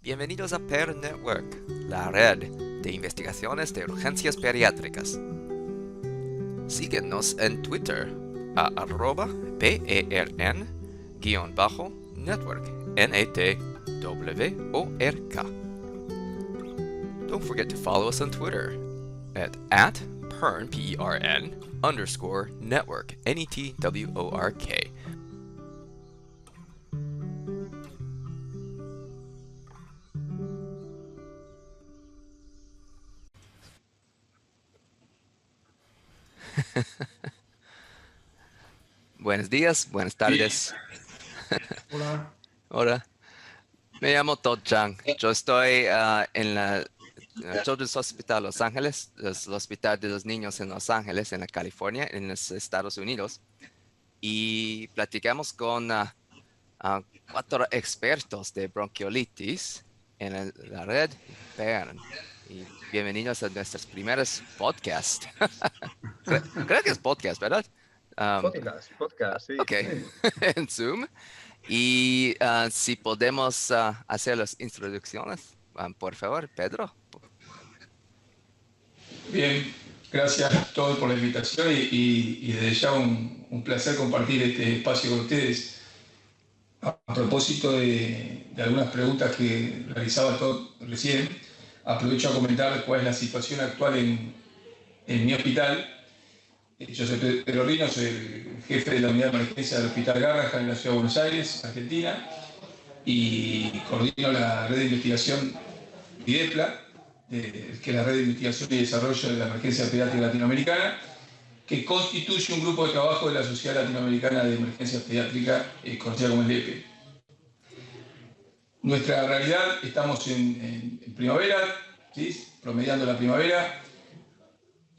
Bienvenidos a PER Network, la red de investigaciones de urgencias pediátricas. Síguenos en Twitter a @PERN_network, NETWORK. Don't forget to follow us on Twitter at PERN, PERN_network, NETWORK. Buenos días, buenas tardes. Hola. Hola, me llamo Todd Chang. Yo estoy en la Children's Hospital Los Ángeles, es el hospital de los niños en Los Ángeles, en la California, en los Estados Unidos. Y platicamos con 4 expertos de bronquiolitis en la red PERN. Y bienvenidos a nuestros primeros podcasts. Creo que es podcast, ¿verdad? Podcast, sí. Ok, en Zoom. Y si podemos hacer las introducciones, por favor, Pedro. Bien, gracias todos por la invitación y desde ya un placer compartir este espacio con ustedes. A propósito de algunas preguntas que realizaba Todd recién, aprovecho a comentar cuál es la situación actual en mi hospital. Yo soy Pedro Rino, soy el jefe de la unidad de emergencia del Hospital Garrahan en la Ciudad de Buenos Aires, Argentina, y coordino la red de investigación IDEPLA, que es la red de investigación y desarrollo de la emergencia pediátrica latinoamericana, que constituye un grupo de trabajo de la Sociedad Latinoamericana de Emergencia Pediátrica, conocida como el EPE. Nuestra realidad, estamos en primavera, ¿sí? Promediando la primavera.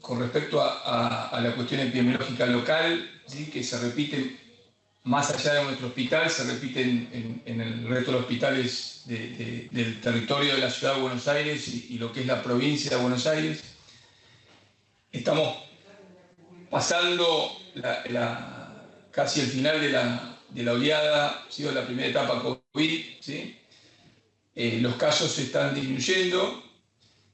Con respecto a la cuestión epidemiológica local, ¿sí? Que se repite más allá de nuestro hospital, se repite en el resto de los hospitales del territorio de la Ciudad de Buenos Aires y lo que es la provincia de Buenos Aires. Estamos pasando casi el final de la oleada, ¿sí? De la primera etapa COVID, ¿sí? Los casos se están disminuyendo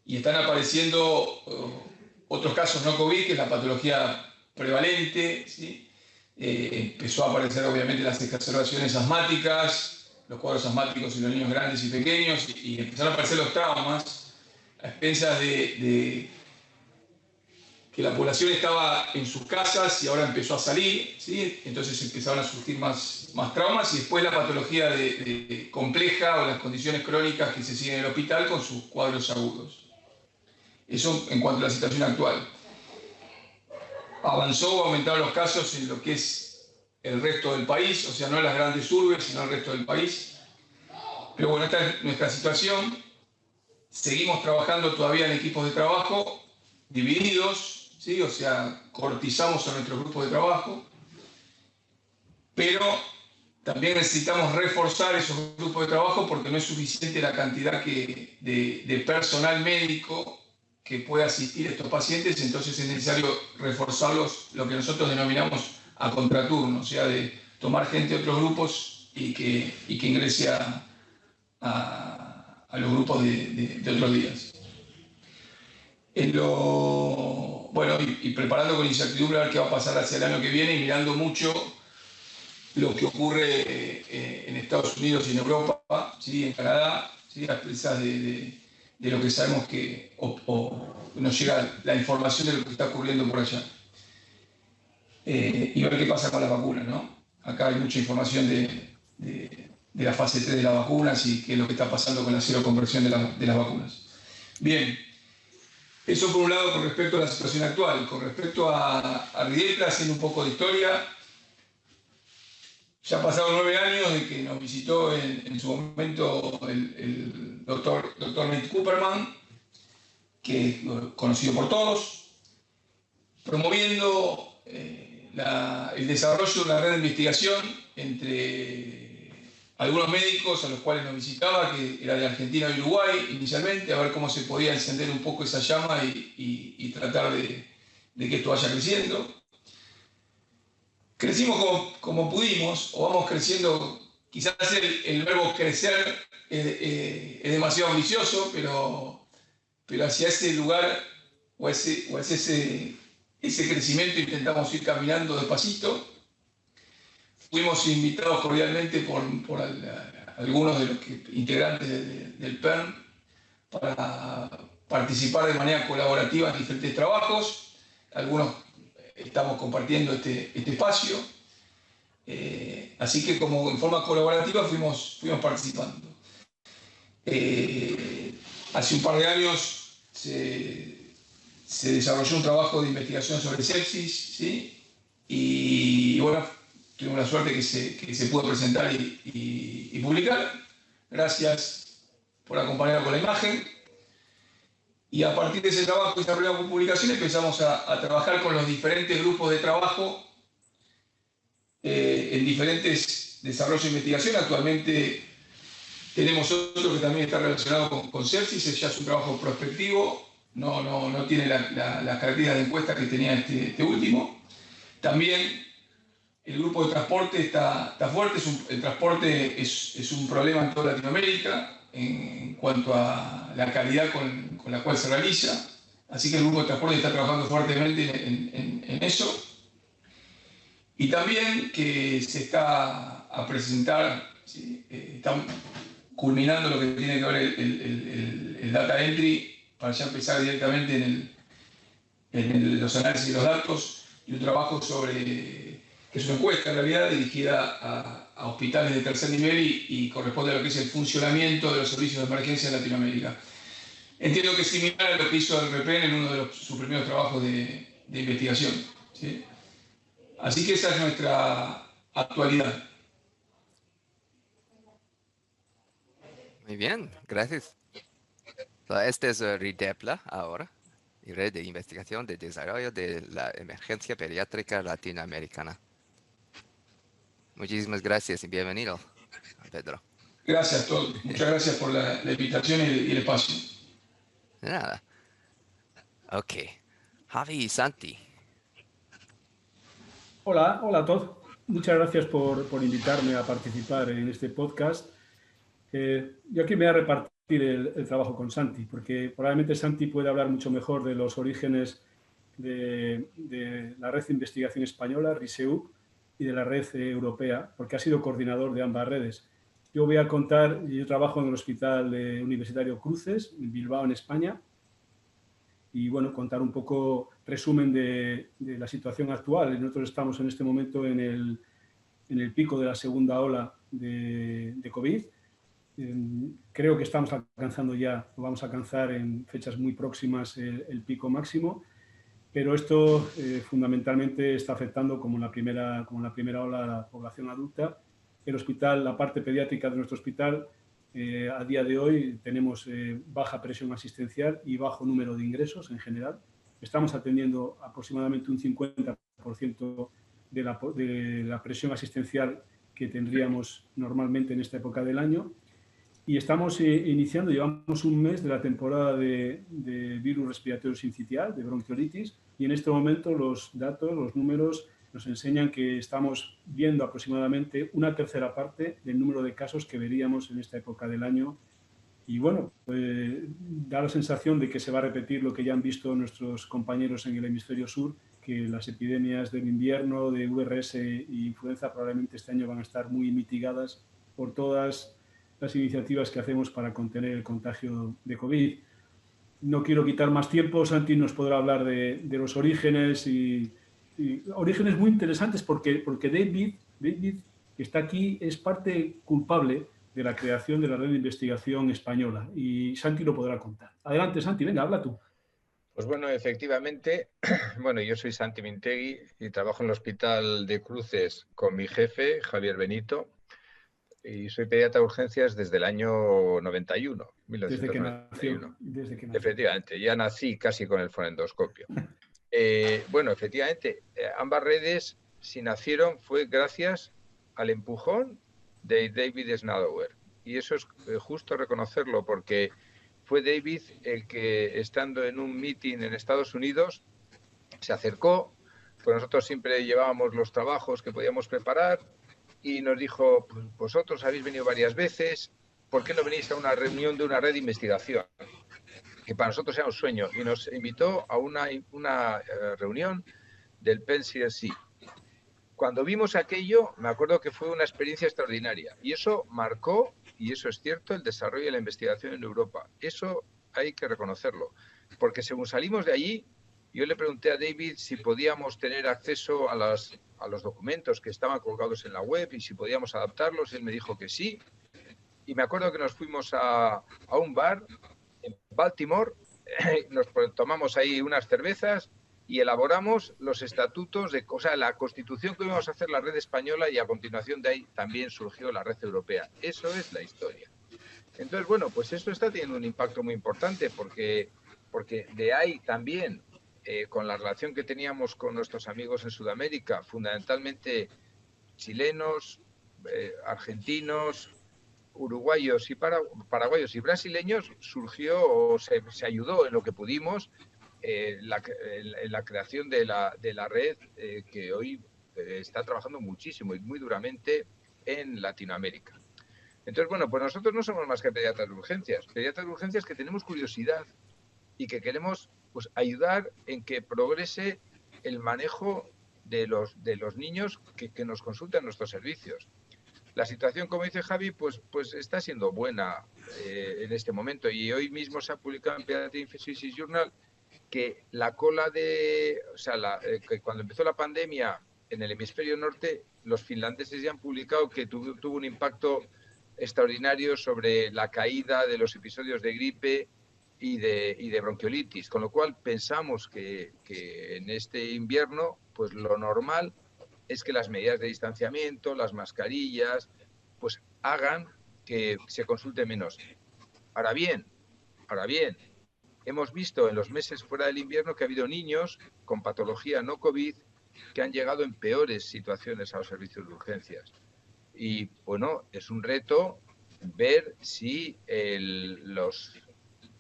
y están apareciendo otros casos no COVID, que es la patología prevalente, ¿sí? Empezó a aparecer obviamente las exacerbaciones asmáticas, los cuadros asmáticos en los niños grandes y pequeños, y empezaron a aparecer los traumas a expensas de que la población estaba en sus casas y ahora empezó a salir, ¿sí? Entonces empezaron a surgir más traumas y después la patología compleja o las condiciones crónicas que se siguen en el hospital con sus cuadros agudos. Eso en cuanto a la situación actual. Avanzó o aumentaron los casos en lo que es el resto del país, o sea, no en las grandes urbes, sino el resto del país. Pero bueno, esta es nuestra situación. Seguimos trabajando todavía en equipos de trabajo divididos, ¿sí? O sea, cortizamos a nuestros grupos de trabajo, pero también necesitamos reforzar esos grupos de trabajo porque no es suficiente la cantidad de personal médico que pueda asistir a estos pacientes, entonces es necesario reforzarlos, lo que nosotros denominamos a contraturno, o sea, de tomar gente de otros grupos y que ingrese a los grupos de otros días. Bueno, y preparando con incertidumbre a ver qué va a pasar hacia el año que viene y mirando mucho lo que ocurre en Estados Unidos y en Europa, ¿sí? En Canadá, ¿sí? A expensas de lo que sabemos que nos llega la información de lo que está ocurriendo por allá. Y ver qué pasa con las vacunas, ¿no? Acá hay mucha información de la fase 3 de las vacunas y qué es lo que está pasando con la seroconversión de las vacunas. Bien, eso por un lado con respecto a la situación actual. Con respecto a Ridepla, haciendo un poco de historia, ya pasaron 9 años de que nos visitó en su momento el doctor Nate Cooperman, que es conocido por todos, promoviendo el desarrollo de una red de investigación entre algunos médicos a los cuales nos visitaba, que era de Argentina y Uruguay inicialmente, a ver cómo se podía encender un poco esa llama y tratar de que esto vaya creciendo. Crecimos como pudimos, o vamos creciendo quizás el verbo crecer es demasiado ambicioso, pero hacia ese lugar o hacia ese crecimiento intentamos ir caminando despacito. Fuimos invitados cordialmente por algunos de los integrantes del PERN para participar de manera colaborativa en diferentes trabajos. Algunos estamos compartiendo este espacio. Así que como en forma colaborativa fuimos participando. Hace un par de años se desarrolló un trabajo de investigación sobre sepsis, ¿sí? Y bueno, tuvimos la suerte que se pudo presentar y publicar. Gracias por acompañarnos con la imagen. Y a partir de ese trabajo desarrollado con publicación empezamos a trabajar con los diferentes grupos de trabajo en diferentes desarrollos de investigación. Actualmente tenemos otro que también está relacionado con sepsis, ese ya es un trabajo prospectivo, no tiene las características de encuesta que tenía este último. También el grupo de transporte está fuerte, el transporte es un problema en toda Latinoamérica en cuanto a la calidad con la cual se realiza, así que el grupo de transporte está trabajando fuertemente en eso. Y también que se está a presentar, ¿sí? Están culminando lo que tiene que ver el data entry para ya empezar directamente en los análisis de los datos y un trabajo que es una encuesta en realidad dirigida a hospitales de tercer nivel y corresponde a lo que es el funcionamiento de los servicios de emergencia en Latinoamérica. Entiendo que es similar a lo que hizo el REPEN en uno de sus primeros trabajos de investigación, ¿sí? Así que esa es nuestra actualidad. Muy bien, gracias. Este es RIDEPLA ahora, y Red de Investigación de Desarrollo de la Emergencia Pediátrica Latinoamericana. Muchísimas gracias y bienvenido, Pedro. Gracias a todos. Muchas gracias por la invitación y el espacio. De nada. Ok. Javi y Santi. Hola a todos. Muchas gracias por invitarme a participar en este podcast. Yo aquí me voy a repartir el trabajo con Santi, porque probablemente Santi puede hablar mucho mejor de los orígenes de la Red de Investigación Española, RISEUP, y de la red europea, porque ha sido coordinador de ambas redes. Yo voy a contar, yo trabajo en el Hospital Universitario Cruces, en Bilbao, en España, y bueno, contar un poco resumen de la situación actual. Nosotros estamos en este momento en el pico de la segunda ola de COVID. Creo que estamos alcanzando ya, o vamos a alcanzar en fechas muy próximas el pico máximo, pero esto fundamentalmente está afectando como la primera ola a la población adulta. El hospital, la parte pediátrica de nuestro hospital, a día de hoy tenemos baja presión asistencial y bajo número de ingresos en general. Estamos atendiendo aproximadamente un 50% de la presión asistencial que tendríamos normalmente en esta época del año. Y estamos llevamos un mes de la temporada de virus respiratorio sincitial, de bronquiolitis, y en este momento los datos, los números nos enseñan que estamos viendo aproximadamente una tercera parte del número de casos que veríamos en esta época del año. Y bueno, da la sensación de que se va a repetir lo que ya han visto nuestros compañeros en el hemisferio sur, que las epidemias del invierno, de VRS e influenza probablemente este año van a estar muy mitigadas por todas las iniciativas que hacemos para contener el contagio de COVID. No quiero quitar más tiempo, Santi nos podrá hablar de los orígenes y orígenes muy interesantes porque David, que está aquí, es parte culpable de la creación de la red de investigación española y Santi lo podrá contar. Adelante, Santi, venga, habla tú. Pues bueno, efectivamente, bueno, yo soy Santi Mintegui y trabajo en el Hospital de Cruces con mi jefe, Javier Benito, y soy pediatra de urgencias desde el año 91, 1991. Desde que nació. Efectivamente, ya nací casi con el fonendoscopio. Bueno, efectivamente, ambas redes, si nacieron, fue gracias al empujón de David Schnadower. Y eso es justo reconocerlo, porque fue David el que, estando en un meeting en Estados Unidos, se acercó, pues nosotros siempre llevábamos los trabajos que podíamos preparar, y nos dijo, pues vosotros habéis venido varias veces, ¿por qué no venís a una reunión de una red de investigación? Que para nosotros era un sueño, y nos invitó a una reunión del Penn CRC. Cuando vimos aquello, me acuerdo que fue una experiencia extraordinaria, y eso marcó, y eso es cierto, el desarrollo de la investigación en Europa. Eso hay que reconocerlo, porque según salimos de allí, yo le pregunté a David si podíamos tener acceso a los documentos que estaban colgados en la web y si podíamos adaptarlos, y él me dijo que sí. Y me acuerdo que nos fuimos a un bar en Baltimore, nos tomamos ahí unas cervezas y elaboramos los estatutos, o sea, la constitución que íbamos a hacer la red española, y a continuación de ahí también surgió la red europea. Eso es la historia. Entonces, bueno, pues esto está teniendo un impacto muy importante porque de ahí también, con la relación que teníamos con nuestros amigos en Sudamérica, fundamentalmente chilenos, argentinos, uruguayos y paraguayos y brasileños, surgió o se ayudó en lo que pudimos la creación de la red que hoy está trabajando muchísimo y muy duramente en Latinoamérica. Entonces, bueno, pues nosotros no somos más que pediatras de urgencias que tenemos curiosidad y que queremos pues ayudar en que progrese el manejo de los niños que nos consultan nuestros servicios. La situación, como dice Javi, pues está siendo buena en este momento, y hoy mismo se ha publicado en Pediatric Infectious Journal que la cola que cuando empezó la pandemia en el hemisferio norte, los finlandeses ya han publicado que tuvo un impacto extraordinario sobre la caída de los episodios de gripe y de bronquiolitis, con lo cual pensamos que en este invierno pues lo normal es que las medidas de distanciamiento, las mascarillas, pues hagan que se consulte menos. Ahora bien, hemos visto en los meses fuera del invierno que ha habido niños con patología no COVID que han llegado en peores situaciones a los servicios de urgencias. Y bueno, es un reto ver si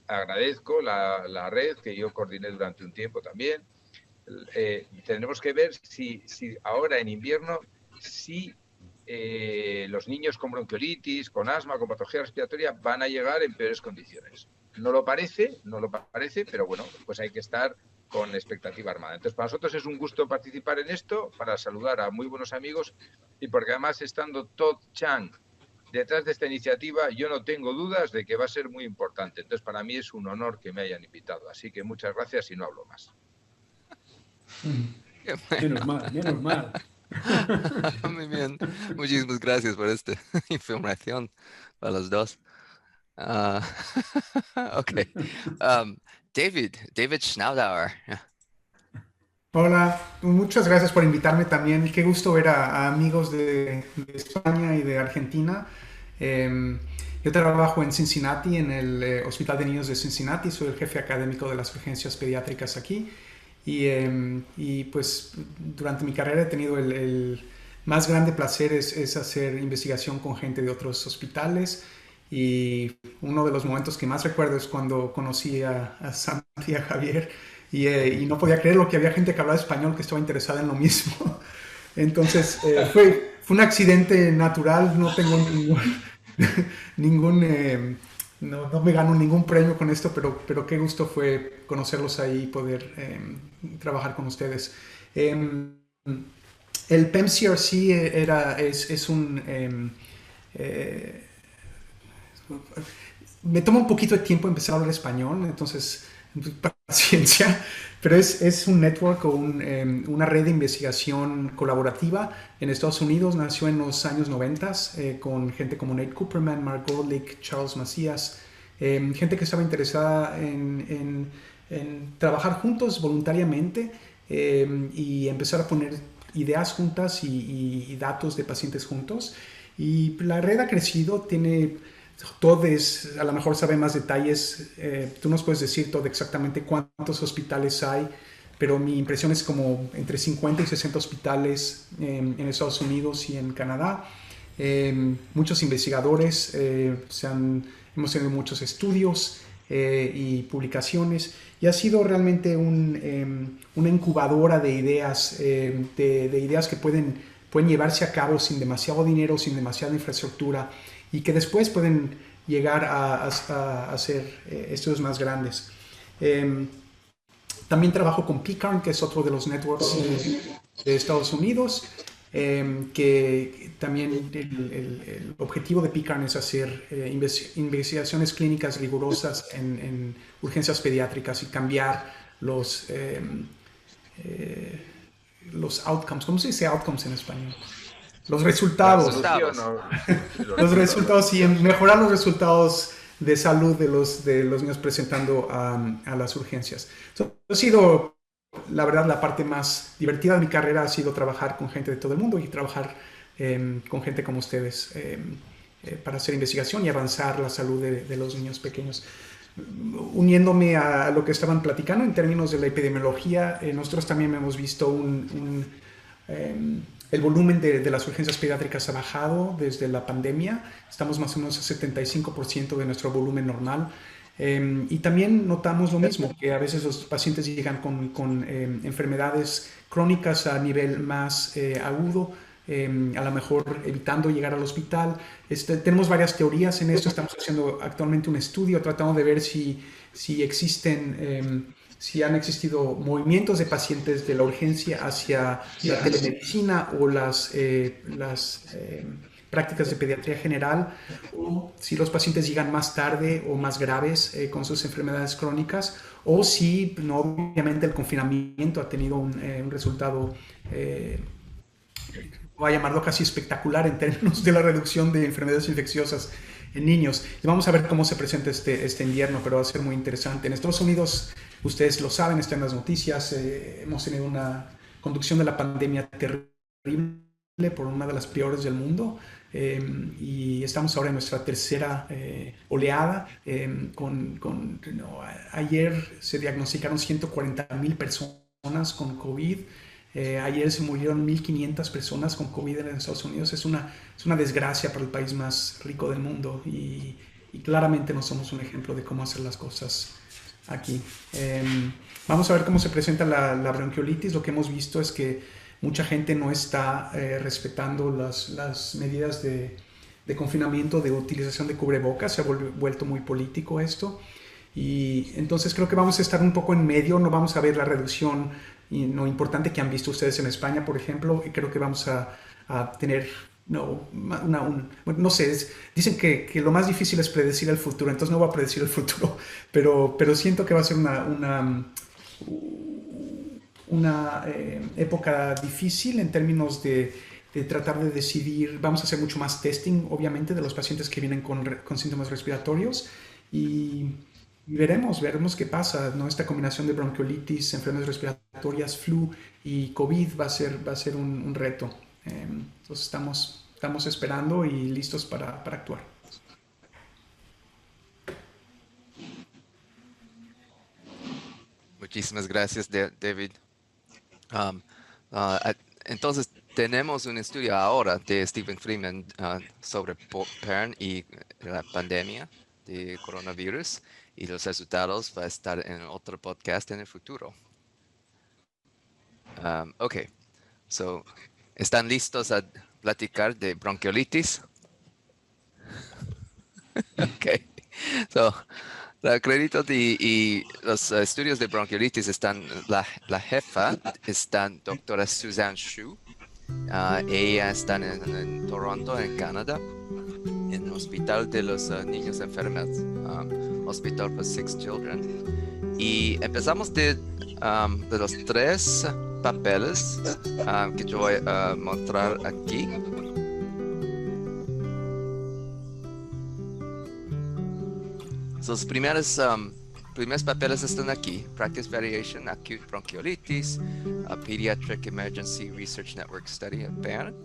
agradezco la red que yo coordiné durante un tiempo también. Tendremos que ver si ahora en invierno, si los niños con bronquiolitis, con asma, con patología respiratoria van a llegar en peores condiciones. No lo parece, pero bueno, pues hay que estar con expectativa armada. Entonces, para nosotros es un gusto participar en esto, para saludar a muy buenos amigos, y porque además, estando Todd Chang detrás de esta iniciativa, yo no tengo dudas de que va a ser muy importante. Entonces, para mí es un honor que me hayan invitado. Así que muchas gracias y no hablo más. Menos mal. Muy bien. Muchísimas gracias por esta información para los dos. Ok. David Schnaudauer. Hola, muchas gracias por invitarme también. Qué gusto ver a amigos de España y de Argentina. Yo trabajo en Cincinnati, en el Hospital de Niños de Cincinnati. Soy el jefe académico de las urgencias pediátricas aquí. Y pues durante mi carrera he tenido el más grande placer es hacer investigación con gente de otros hospitales. Y uno de los momentos que más recuerdo es cuando conocí a Santi y a Javier. Y no podía creerlo, que había gente que hablaba español que estaba interesada en lo mismo. Entonces fue un accidente natural, no tengo no me gano ningún premio con esto, pero qué gusto fue conocerlos ahí y poder trabajar con ustedes. El PEMCRC es un... me toma un poquito de tiempo empezar a hablar español, entonces paciencia, pero es un network o una red de investigación colaborativa en Estados Unidos. Nació en los años 90 con gente como Nate Cooperman, Mark Gorlick, Charles Macías, gente que estaba interesada en trabajar juntos voluntariamente y empezar a poner ideas juntas y datos de pacientes juntos. Y la red ha crecido, tiene... Todd a lo mejor sabe más detalles. Tú nos puedes decir, Todd, exactamente cuántos hospitales hay, pero mi impresión es como entre 50 y 60 hospitales en Estados Unidos y en Canadá. Muchos investigadores, hemos tenido muchos estudios y publicaciones, y ha sido realmente una incubadora de ideas, de ideas que pueden pueden llevarse a cabo sin demasiado dinero, sin demasiada infraestructura y que después pueden llegar a hacer estudios más grandes. También trabajo con PCARN, que es otro de los networks de Estados Unidos, que también el objetivo de PCARN es hacer investigaciones clínicas rigurosas en urgencias pediátricas y cambiar los outcomes. ¿Cómo se dice outcomes en español? Los resultados. Los resultados y mejorar los resultados de salud de los niños presentando a las urgencias. Ha sido, la verdad, la parte más divertida de mi carrera ha sido trabajar con gente de todo el mundo y trabajar con gente como ustedes para hacer investigación y avanzar la salud de los niños pequeños. Uniéndome a lo que estaban platicando en términos de la epidemiología, nosotros también hemos visto el volumen de las urgencias pediátricas ha bajado desde la pandemia. Estamos más o menos a 75% de nuestro volumen normal. Y también notamos lo mismo, que a veces los pacientes llegan con enfermedades crónicas a nivel más agudo, a lo mejor evitando llegar al hospital. Tenemos varias teorías en esto. Estamos haciendo actualmente un estudio tratando de ver si han existido movimientos de pacientes de la urgencia hacia la telemedicina o las prácticas de pediatría general, o si los pacientes llegan más tarde o más graves con sus enfermedades crónicas, o si no, obviamente el confinamiento ha tenido un resultado, voy a llamarlo casi espectacular en términos de la reducción de enfermedades infecciosas en niños. Y vamos a ver cómo se presenta este invierno, pero va a ser muy interesante. En Estados Unidos, ustedes lo saben, está en las noticias, hemos tenido una conducción de la pandemia terrible, por una de las peores del mundo, y estamos ahora en nuestra tercera oleada. Ayer se diagnosticaron 140,000 personas con COVID. Ayer se murieron 1,500 personas con COVID en Estados Unidos. Es una desgracia para el país más rico del mundo y claramente no somos un ejemplo de cómo hacer las cosas aquí. Vamos a ver cómo se presenta la bronquiolitis. Lo que hemos visto es que mucha gente no está respetando las medidas de confinamiento, de utilización de cubrebocas. Se ha vuelto muy político esto. Y entonces creo que vamos a estar un poco en medio. No vamos a ver la reducción y lo importante que han visto ustedes en España, por ejemplo. Y creo que vamos a tener... No sé, dicen que lo más difícil es predecir el futuro, entonces no voy a predecir el futuro, pero siento que va a ser una época difícil en términos de tratar de decidir. Vamos a hacer mucho más testing, obviamente, de los pacientes que vienen con síntomas respiratorios y veremos qué pasa, ¿no? Esta combinación de bronquiolitis, enfermedades respiratorias, flu y COVID va a ser un reto. Entonces estamos esperando y listos para actuar. Muchísimas gracias, David. Entonces, tenemos un estudio ahora de Stephen Freeman sobre PERN y la pandemia de coronavirus, y los resultados van a estar en otro podcast en el futuro. Ok, so, ¿están listos a platicar de bronquiolitis? Ok, so, los créditos y los estudios de bronquiolitis están, la jefa está doctora Suzanne Shu. Ella está en Toronto, en Canadá, en el Hospital de los Niños Enfermos, Hospital for Sick Children. Y empezamos de los 3 papeles que yo voy a mostrar aquí. Los primeros papeles están aquí: Practice Variation, Acute Bronchiolitis, Pediatric Emergency Research Network Study, PERN.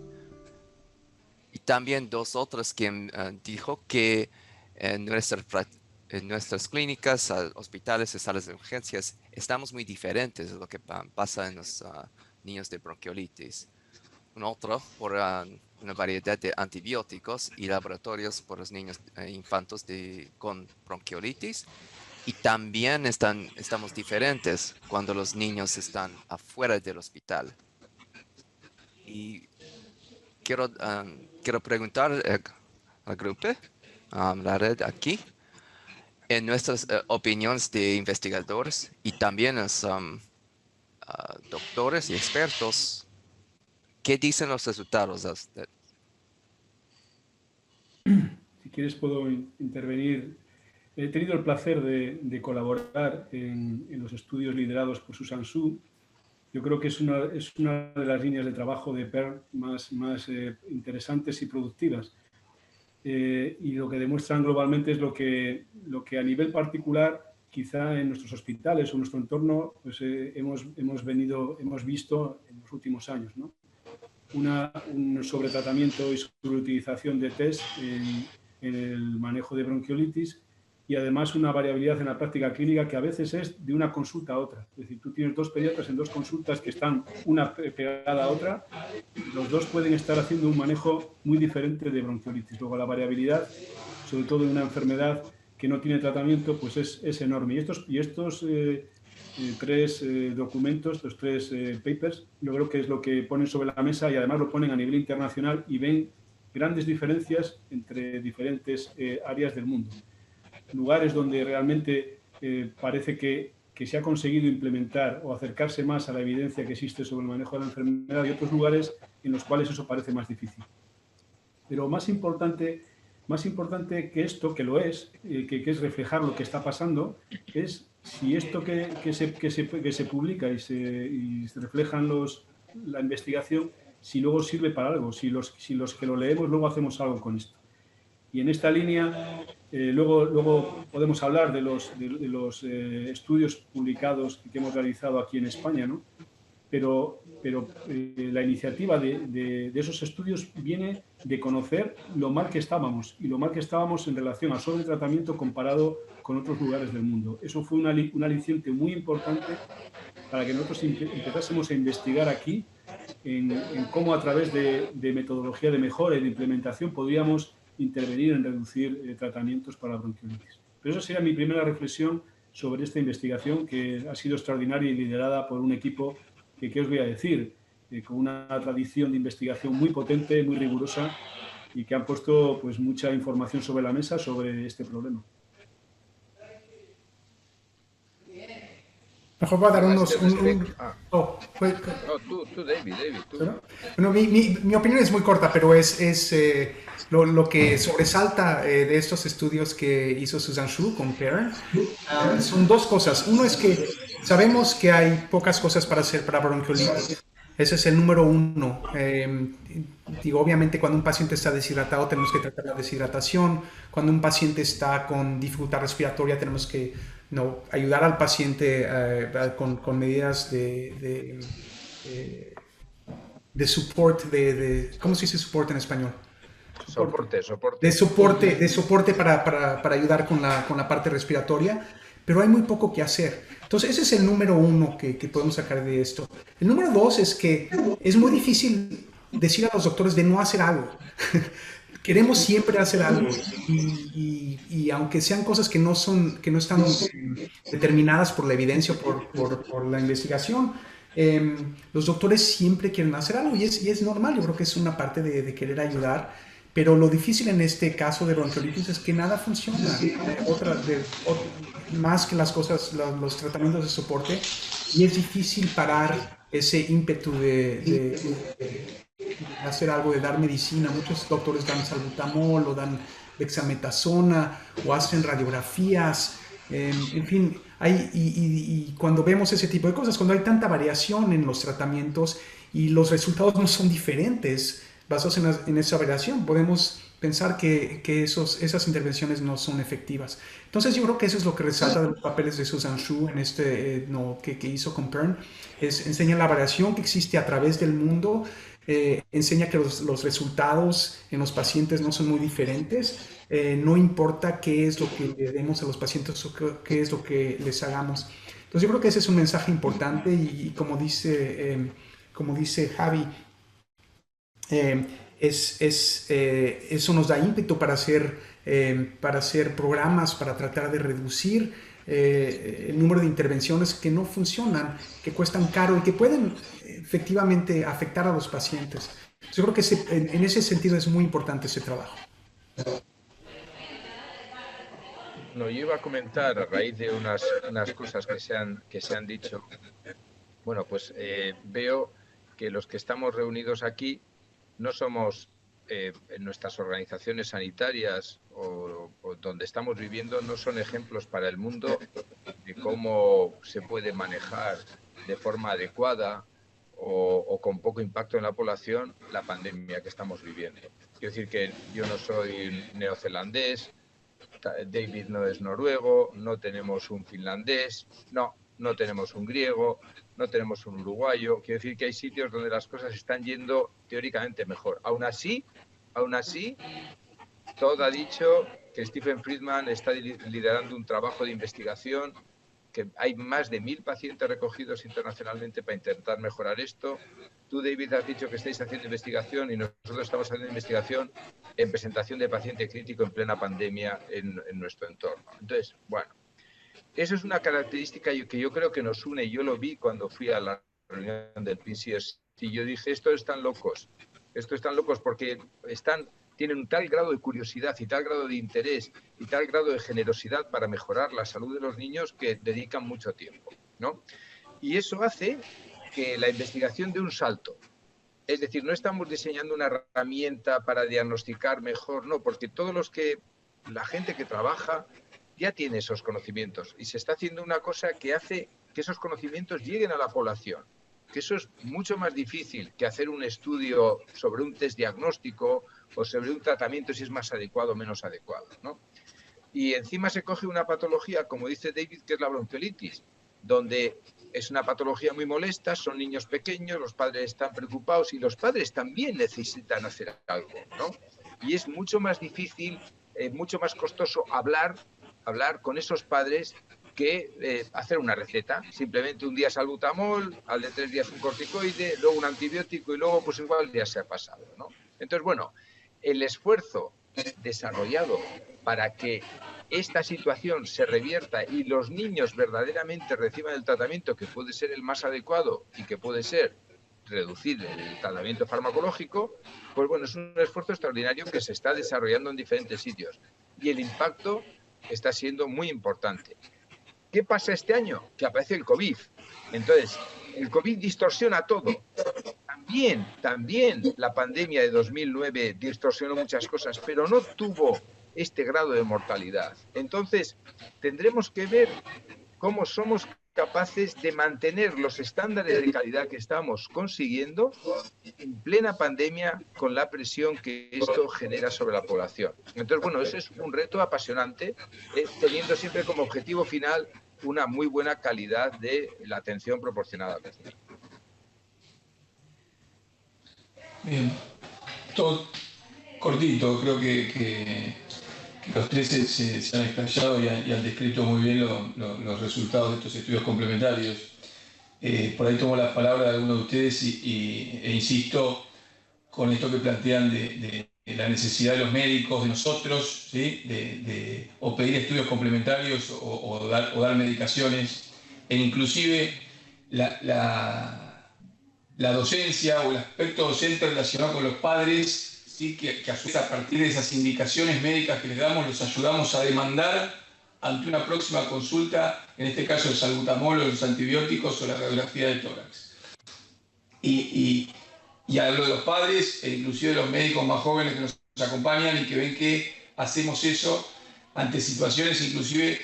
Y también 2 otros que dijo que en nuestras clínicas, hospitales y salas de urgencias estamos muy diferentes de lo que pasa en los niños de bronquiolitis. Un otro por una variedad de antibióticos y laboratorios por los niños infantos con bronquiolitis. Y también estamos diferentes cuando los niños están afuera del hospital. Y quiero preguntar al grupo, la red aquí, en nuestras opiniones de investigadores y también los doctores y expertos, ¿qué dicen los resultados de usted? Si quieres puedo intervenir. He tenido el placer de colaborar en los estudios liderados por Susan Su. Yo creo que es una de las líneas de trabajo de PERN más interesantes y productivas. Y lo que demuestran globalmente es lo que a nivel particular, quizá en nuestros hospitales o en nuestro entorno, pues, hemos visto en los últimos años, ¿no? Un sobretratamiento y sobreutilización de test en el manejo de bronquiolitis, y además una variabilidad en la práctica clínica que a veces es de una consulta a otra. Es decir, tú tienes dos pediatras en dos consultas que están una pegada a otra, los dos pueden estar haciendo un manejo muy diferente de bronquiolitis. Luego la variabilidad, sobre todo en una enfermedad que no tiene tratamiento, pues es enorme. Y estos tres documentos, los tres papers, yo creo que es lo que ponen sobre la mesa, y además lo ponen a nivel internacional y ven grandes diferencias entre diferentes áreas del mundo. Lugares donde realmente parece que se ha conseguido implementar o acercarse más a la evidencia que existe sobre el manejo de la enfermedad, y otros lugares en los cuales eso parece más difícil. Pero más importante que esto, que lo es, que es reflejar lo que está pasando, es si esto que se publica y se refleja en la investigación, si luego sirve para algo, si los que lo leemos luego hacemos algo con esto. Y en esta línea, luego podemos hablar de los estudios publicados que hemos realizado aquí en España, ¿no? Pero la iniciativa de esos estudios viene de conocer lo mal que estábamos, y lo mal que estábamos en relación al sobretratamiento comparado con otros lugares del mundo. Eso fue un aliciente muy importante para que nosotros empezásemos a investigar aquí en cómo, a través de metodología de mejora y de implementación, podríamos intervenir en reducir tratamientos para bronquiolitis. Pero esa sería mi primera reflexión sobre esta investigación, que ha sido extraordinaria y liderada por un equipo que, ¿qué os voy a decir?, con una tradición de investigación muy potente, muy rigurosa, y que han puesto pues mucha información sobre la mesa sobre este problema. Mejor voy a dar unos... Tú, David. Bueno, mi opinión es muy corta, pero es lo que sobresalta de estos estudios que hizo Susan Su con PERN. Son dos cosas. Uno es que sabemos que hay pocas cosas para hacer para bronquiolitis. Ese es el número uno. Obviamente, cuando un paciente está deshidratado, tenemos que tratar la deshidratación. Cuando un paciente está con dificultad respiratoria, tenemos que ayudar al paciente con medidas de support, ¿cómo se dice support en español? Soporte. De soporte para ayudar con la parte respiratoria, pero hay muy poco que hacer. Entonces, ese es el número uno que podemos sacar de esto. El número dos es que es muy difícil decir a los doctores de no hacer algo. Queremos siempre hacer algo, y aunque sean cosas que no están determinadas por la evidencia o por la investigación, los doctores siempre quieren hacer algo, y es normal. Yo creo que es una parte de querer ayudar. Pero lo difícil en este caso de bronquiolitis es que nada funciona, más que los tratamientos de soporte, y es difícil parar ese ímpetu de hacer algo, de dar medicina. Muchos doctores dan salbutamol o dan dexametasona o hacen radiografías, en fin, y cuando vemos ese tipo de cosas, cuando hay tanta variación en los tratamientos y los resultados no son diferentes, basados en esa variación, podemos pensar que esas intervenciones no son efectivas. Entonces, yo creo que eso es lo que resalta de los papeles de Susan Su en que hizo con PERN. Enseña la variación que existe a través del mundo, enseña que los resultados en los pacientes no son muy diferentes, no importa qué es lo que le demos a los pacientes o qué es lo que les hagamos. Entonces, yo creo que ese es un mensaje importante, y como dice Javi, eso nos da ímpetu para hacer programas para tratar de reducir el número de intervenciones que no funcionan, que cuestan caro y que pueden efectivamente afectar a los pacientes. Yo creo que en ese sentido es muy importante ese trabajo. No, yo iba a comentar a raíz de unas cosas que se han dicho. Bueno, pues veo que los que estamos reunidos aquí no somos en nuestras organizaciones sanitarias o donde estamos viviendo, no son ejemplos para el mundo de cómo se puede manejar de forma adecuada o con poco impacto en la población la pandemia que estamos viviendo. Quiero decir que yo no soy neozelandés, David no es noruego, no tenemos un finlandés, no tenemos un griego, no tenemos un uruguayo. Quiero decir que hay sitios donde las cosas están yendo teóricamente mejor. Aún así, todo ha dicho que Stephen Friedman está liderando un trabajo de investigación, que hay más de 1000 pacientes recogidos internacionalmente para intentar mejorar esto. Tú, David, has dicho que estáis haciendo investigación y nosotros estamos haciendo investigación en presentación de paciente crítico en plena pandemia en nuestro entorno. Entonces, bueno, eso es una característica que yo creo que nos une. Yo lo vi cuando fui a la reunión del PCS y yo dije, estos están locos porque tienen un tal grado de curiosidad y tal grado de interés y tal grado de generosidad para mejorar la salud de los niños que dedican mucho tiempo, ¿no? Y eso hace que la investigación dé un salto. Es decir, no estamos diseñando una herramienta para diagnosticar mejor, no, porque la gente que trabaja ya tiene esos conocimientos y se está haciendo una cosa que hace que esos conocimientos lleguen a la población, que eso es mucho más difícil que hacer un estudio sobre un test diagnóstico o sobre un tratamiento si es más adecuado o menos adecuado, ¿no? Y encima se coge una patología, como dice David, que es la bronquiolitis, donde es una patología muy molesta, son niños pequeños, los padres están preocupados y los padres también necesitan hacer algo, ¿no? Y es mucho más difícil, mucho más costoso hablar con esos padres que hacer una receta. Simplemente un día salbutamol, al de 3 días un corticoide, luego un antibiótico y luego pues igual ya se ha pasado, ¿no? Entonces, bueno, el esfuerzo desarrollado para que esta situación se revierta y los niños verdaderamente reciban el tratamiento que puede ser el más adecuado y que puede ser reducir el tratamiento farmacológico, pues bueno, es un esfuerzo extraordinario que se está desarrollando en diferentes sitios y el impacto está siendo muy importante. ¿Qué pasa este año? Que aparece el COVID. Entonces, el COVID distorsiona todo. También la pandemia de 2009 distorsionó muchas cosas, pero no tuvo este grado de mortalidad. Entonces, tendremos que ver cómo somos capaces de mantener los estándares de calidad que estamos consiguiendo en plena pandemia con la presión que esto genera sobre la población. Entonces, bueno, ese es un reto apasionante, teniendo siempre como objetivo final una muy buena calidad de la atención proporcionada al paciente. Bien, todo cortito, creo que los tres se han explayado y han descrito muy bien los resultados de estos estudios complementarios. Por ahí tomo la palabra de algunos de ustedes e insisto con esto que plantean de la necesidad de los médicos, de nosotros, ¿sí? O pedir estudios complementarios o dar medicaciones, e inclusive la docencia o el aspecto docente relacionado con los padres, ¿sí? que a su vez a partir de esas indicaciones médicas que les damos los ayudamos a demandar ante una próxima consulta, en este caso el salbutamol o los antibióticos o la radiografía de tórax. Y hablo de los padres e inclusive de los médicos más jóvenes que nos acompañan y que ven que hacemos eso ante situaciones inclusive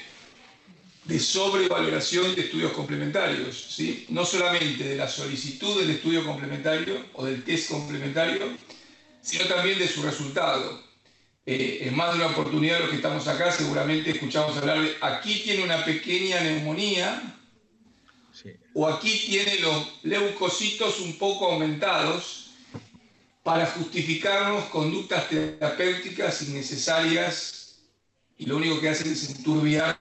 de sobrevaloración de estudios complementarios, ¿sí? No solamente de la solicitud del estudio complementario o del test complementario, sino también de su resultado. En más de una oportunidad los que estamos acá seguramente escuchamos hablar de aquí tiene una pequeña neumonía, sí, o aquí tiene los leucocitos un poco aumentados para justificarnos conductas terapéuticas innecesarias y lo único que hacen es enturbiar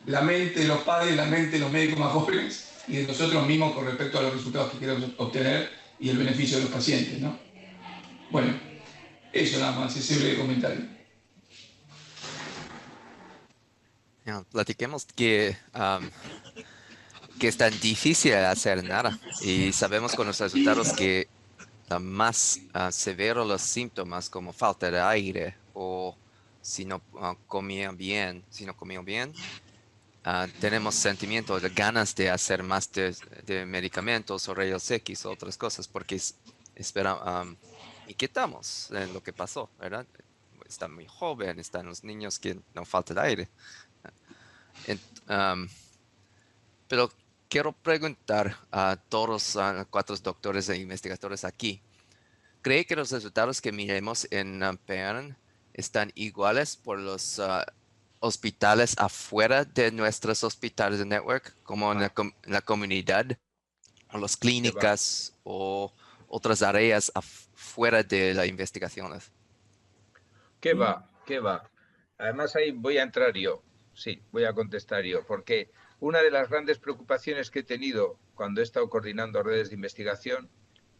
la mente de los padres, la mente de los médicos más jóvenes y de nosotros mismos con respecto a los resultados que queremos obtener y el beneficio de los pacientes, ¿no? Bueno, eso nada más, ese breve comentario. Platiquemos que es tan difícil hacer nada y sabemos con los resultados que más severos los síntomas como falta de aire o si no comían bien, tenemos sentimientos de ganas de hacer más de medicamentos o rayos X o otras cosas porque y quitamos lo que pasó, ¿verdad? Están muy jóvenes, están los niños que no falta de aire. Pero quiero preguntar a todos los 4 doctores e investigadores aquí. ¿Cree que los resultados que miremos en PERN están iguales por los hospitales afuera de nuestros hospitales de network, como en la comunidad, o las clínicas o otras áreas afuera de las investigaciones? ¿Qué va? ¿Qué va? Además ahí voy a entrar yo. Sí, voy a contestar yo, porque una de las grandes preocupaciones que he tenido cuando he estado coordinando redes de investigación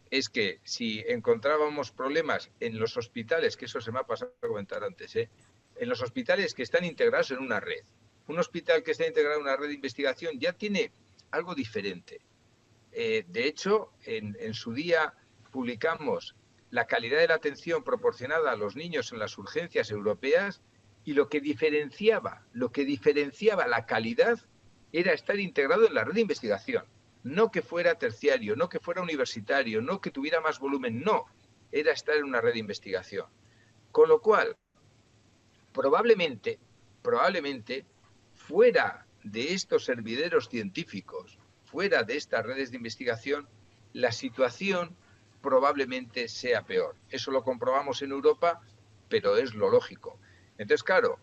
es que si encontrábamos problemas en los hospitales, que eso se me ha pasado a comentar antes, en los hospitales que están integrados en una red. Un hospital que está integrado en una red de investigación ya tiene algo diferente. De hecho, en su día publicamos la calidad de la atención proporcionada a los niños en las urgencias europeas y lo que diferenciaba la calidad era estar integrado en la red de investigación. No que fuera terciario, no que fuera universitario, no que tuviera más volumen, no. Era estar en una red de investigación. Con lo cual, probablemente, fuera de estos hervideros científicos, fuera de estas redes de investigación, la situación probablemente sea peor. Eso lo comprobamos en Europa, pero es lo lógico. Entonces, claro,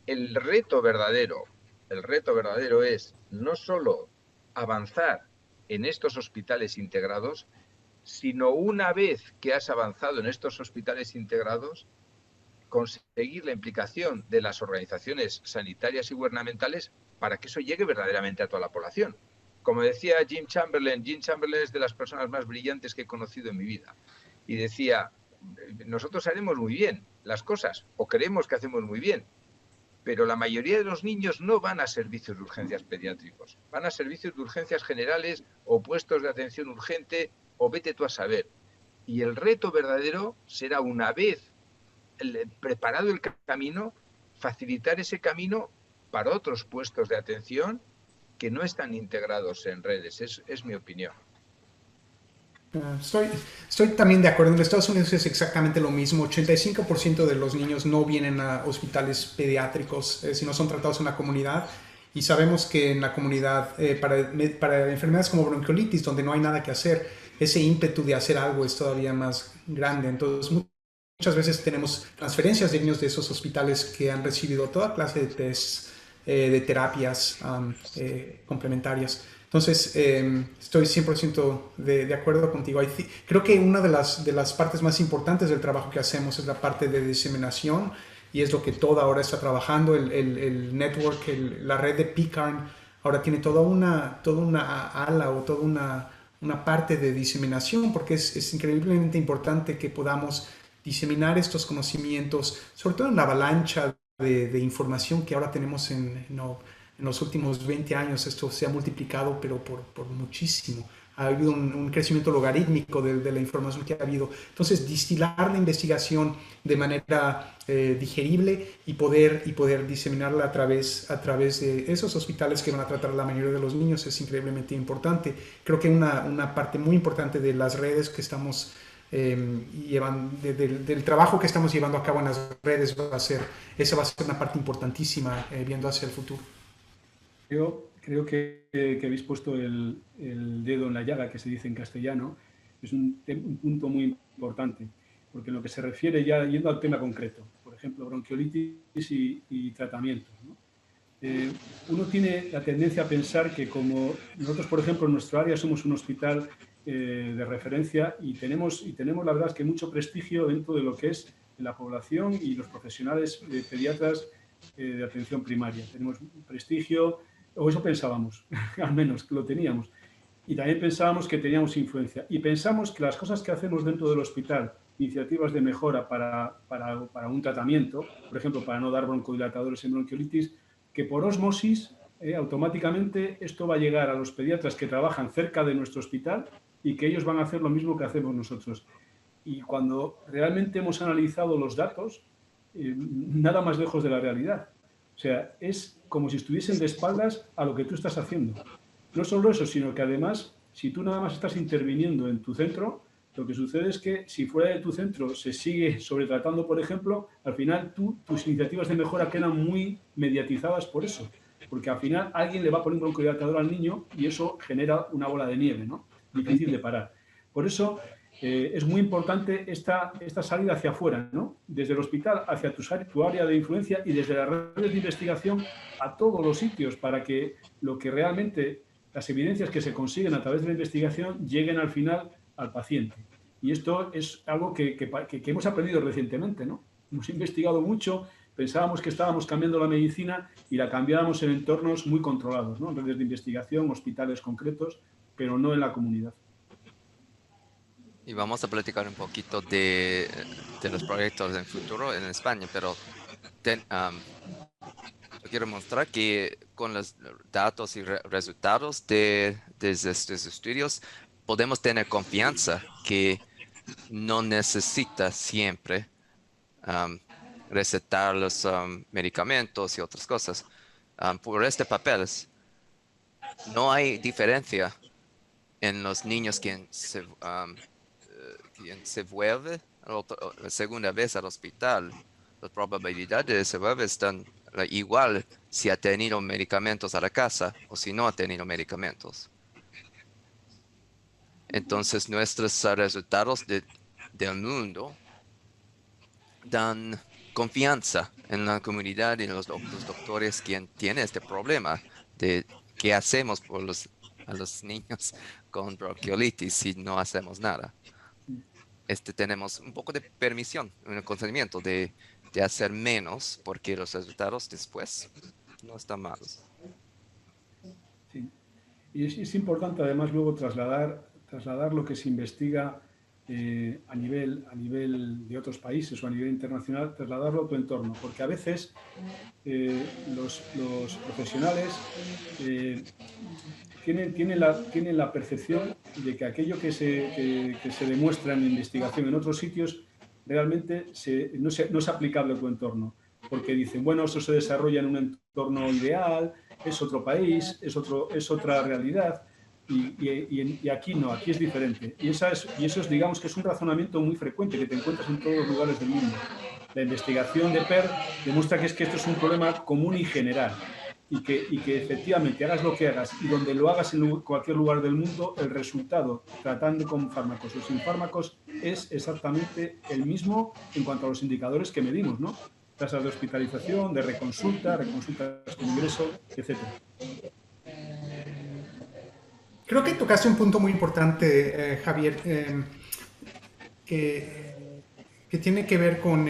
el reto verdadero es no solo avanzar en estos hospitales integrados, sino una vez que has avanzado en estos hospitales integrados, conseguir la implicación de las organizaciones sanitarias y gubernamentales para que eso llegue verdaderamente a toda la población. Como decía Jim Chamberlain es de las personas más brillantes que he conocido en mi vida. Y decía, nosotros haremos muy bien las cosas, o creemos que hacemos muy bien, pero la mayoría de los niños no van a servicios de urgencias pediátricos, van a servicios de urgencias generales o puestos de atención urgente o vete tú a saber. Y el reto verdadero será, una vez preparado el camino, facilitar ese camino para otros puestos de atención que no están integrados en redes. Es mi opinión. Estoy también de acuerdo. En Estados Unidos es exactamente lo mismo. 85% de los niños no vienen a hospitales pediátricos si no son tratados en la comunidad. Y sabemos que en la comunidad, para enfermedades como bronquiolitis, donde no hay nada que hacer, ese ímpetu de hacer algo es todavía más grande. Entonces, muchas veces tenemos transferencias de niños de esos hospitales que han recibido toda clase de tests, de terapias complementarias. Entonces, estoy 100% de acuerdo contigo. Creo que una de las partes más importantes del trabajo que hacemos es la parte de diseminación, y es lo que toda ahora está trabajando. El network, la red de PCARN ahora tiene toda una ala o toda una parte de diseminación, porque es increíblemente importante que podamos diseminar estos conocimientos, sobre todo en la avalancha de información que ahora tenemos en los últimos 20 años. Esto se ha multiplicado, pero por muchísimo. Ha habido un crecimiento logarítmico de la información que ha habido. Entonces, destilar la investigación de manera digerible y poder diseminarla a través de esos hospitales que van a tratar a la mayoría de los niños es increíblemente importante. Creo que una parte muy importante de las redes que estamos del trabajo que estamos llevando a cabo en las redes va a ser una parte importantísima viendo hacia el futuro. Creo que habéis puesto el dedo en la llaga, que se dice en castellano. Es un punto muy importante, porque en lo que se refiere, ya yendo al tema concreto, por ejemplo, bronquiolitis y tratamientos, ¿no? Uno tiene la tendencia a pensar que, como nosotros, por ejemplo, en nuestro área somos un hospital de referencia y tenemos la verdad es que mucho prestigio dentro de lo que es la población y los profesionales pediatras de atención primaria. Tenemos prestigio, o eso pensábamos, al menos que lo teníamos. Y también pensábamos que teníamos influencia. Y pensamos que las cosas que hacemos dentro del hospital, iniciativas de mejora para un tratamiento, por ejemplo, para no dar broncodilatadores en bronquiolitis, que por ósmosis, automáticamente esto va a llegar a los pediatras que trabajan cerca de nuestro hospital y que ellos van a hacer lo mismo que hacemos nosotros. y cuando realmente hemos analizado los datos, nada más lejos de la realidad. O sea, es como si estuviesen de espaldas a lo que tú estás haciendo. No solo eso, sino que además, si tú nada más estás interviniendo en tu centro, lo que sucede es que si fuera de tu centro se sigue sobretratando, por ejemplo, al final tus iniciativas de mejora quedan muy mediatizadas por eso. Porque al final alguien le va a poner un broncodilatador al niño y eso genera una bola de nieve, ¿no? Difícil de parar. Por eso es muy importante esta salida hacia afuera, ¿no? Desde el hospital hacia tu área de influencia y desde las redes de investigación a todos los sitios para que lo que realmente, las evidencias que se consiguen a través de la investigación lleguen al final al paciente. Y esto es algo que hemos aprendido recientemente, ¿no? Hemos investigado mucho, pensábamos que estábamos cambiando la medicina y la cambiábamos en entornos muy controlados, ¿no? En redes de investigación, hospitales concretos, pero no en la comunidad. Y vamos a platicar un poquito de los proyectos en futuro en España, pero quiero mostrar que con los datos y resultados de estos estudios podemos tener confianza que no necesita siempre recetar los medicamentos y otras cosas. Por este papel, no hay diferencia en los niños quien se vuelve la segunda vez al hospital. Las probabilidades de se vuelve están igual si ha tenido medicamentos a la casa o si no ha tenido medicamentos. Entonces, nuestros resultados del mundo dan confianza en la comunidad y en los doctores quien tienen este problema de qué hacemos a los niños con bronquiolitis si no hacemos nada. Tenemos un poco de permisión, un consentimiento de hacer menos porque los resultados después no están malos. Sí. Y es importante además luego trasladar lo que se investiga a nivel de otros países o a nivel internacional, trasladarlo a tu entorno, porque a veces los profesionales tienen la percepción de que aquello que se demuestra en investigación en otros sitios realmente no es aplicable a tu entorno, porque dicen, bueno, eso se desarrolla en un entorno ideal, es otro país, es otra realidad, y aquí no, aquí es diferente. Y eso es, digamos, que es un razonamiento muy frecuente que te encuentras en todos los lugares del mundo. La investigación de PER demuestra que esto es un problema común y general, y que efectivamente hagas lo que hagas y donde lo hagas en cualquier lugar del mundo, el resultado, tratando con fármacos o sin fármacos, es exactamente el mismo en cuanto a los indicadores que medimos, ¿no? Tasas de hospitalización, de reconsultas con ingreso, etc. Creo que tocaste un punto muy importante, Javier, que tiene que ver con